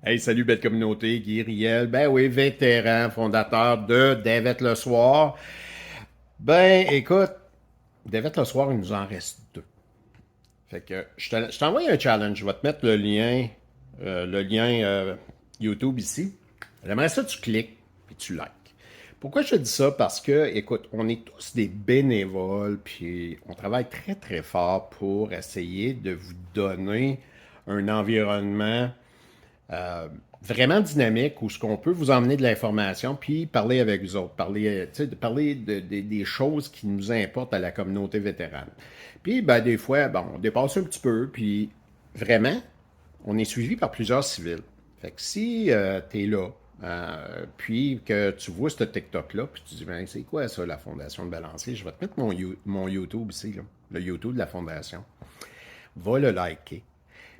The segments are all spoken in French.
Hey, salut belle communauté, Guy Riel, ben oui, vétéran, fondateur de David Le Soir. Ben écoute, David Le Soir, il nous en reste deux. Fait que je t'envoie un challenge, je vais te mettre le lien YouTube ici. J'aimerais ça que tu cliques puis tu likes. Pourquoi je te dis ça? Parce que, écoute, on est tous des bénévoles, puis on travaille très très fort pour essayer de vous donner un environnement euh, vraiment dynamique où ce qu'on peut vous emmener de l'information puis parler avec vous autres, parler des choses qui nous importent à la communauté vétérane. Puis, ben, des fois, bon, on dépasse un petit peu, puis vraiment, on est suivi par plusieurs civils. Fait que si tu es là, puis que tu vois ce TikTok-là, puis tu dis, ben, c'est quoi ça, la Fondation de Balancier? Je vais te mettre mon YouTube ici, là, le YouTube de la Fondation. Va le liker.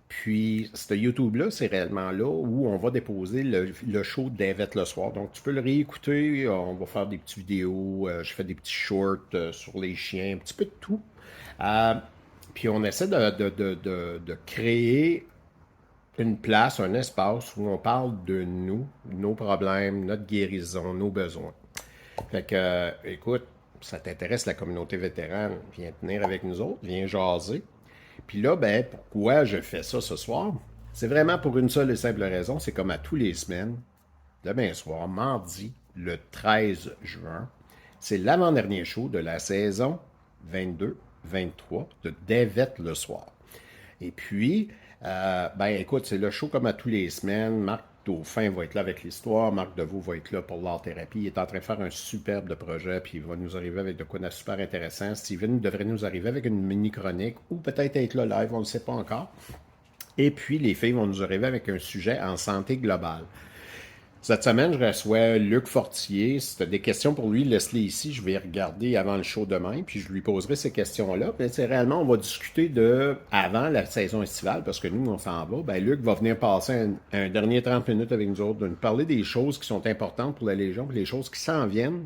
Puis, ce YouTube-là, c'est réellement là où on va déposer le show d'Invette le soir. Donc, tu peux le réécouter. On va faire des petites vidéos. Je fais des petits shorts sur les chiens, un petit peu de tout. Euh, puis, on essaie de créer une place, un espace où on parle de nous, nos problèmes, notre guérison, nos besoins. Fait que, écoute, ça t'intéresse la communauté vétérane, viens tenir avec nous autres, viens jaser. Puis là, ben, pourquoi je fais ça ce soir? C'est vraiment pour une seule et simple raison, c'est comme à tous les semaines, demain soir, mardi, le 13 juin, c'est l'avant-dernier show de la saison 22-23 de David le soir. Et puis, ben écoute, c'est le show comme à tous les semaines. Marc Dauphin va être là avec l'histoire. Marc Deveau va être là pour l'art-thérapie. Il est en train de faire un superbe de projet, puis il va nous arriver avec de quoi de super intéressant. Steven devrait nous arriver avec une mini-chronique, ou peut-être être là live, on ne le sait pas encore. Et puis, les filles vont nous arriver avec un sujet en santé globale. Cette semaine, je reçois Luc Fortier. Si tu as des questions pour lui, laisse-les ici. Je vais y regarder avant le show demain, puis je lui poserai ces questions-là. Mais c'est réellement, on va discuter de avant la saison estivale, parce que nous, on s'en va. Ben, Luc va venir passer un dernier 30 minutes avec nous autres, de nous parler des choses qui sont importantes pour la Légion, puis les choses qui s'en viennent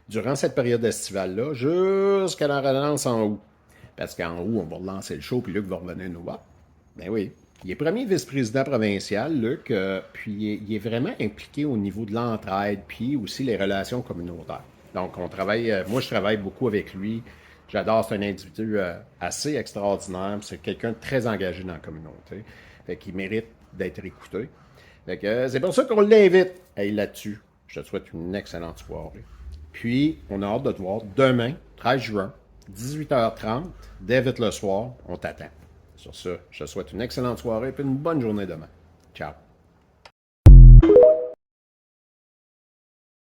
durant cette période estivale-là, jusqu'à la relance en août. Parce qu'en août, on va relancer le show, puis Luc va revenir nous voir. Ben oui. Il est premier vice-président provincial, Luc, puis il est vraiment impliqué au niveau de l'entraide, puis aussi les relations communautaires. Donc, on travaille, moi, je travaille beaucoup avec lui. J'adore, c'est un individu assez extraordinaire, c'est quelqu'un de très engagé dans la communauté. Fait qu'il mérite d'être écouté. Fait que c'est pour ça qu'on l'invite. Hey, là-dessus, je te souhaite une excellente soirée. Puis, on a hâte de te voir demain, 13 juin, 18h30, David le soir. On t'attend. Sur ce, je te souhaite une excellente soirée et une bonne journée demain. Ciao.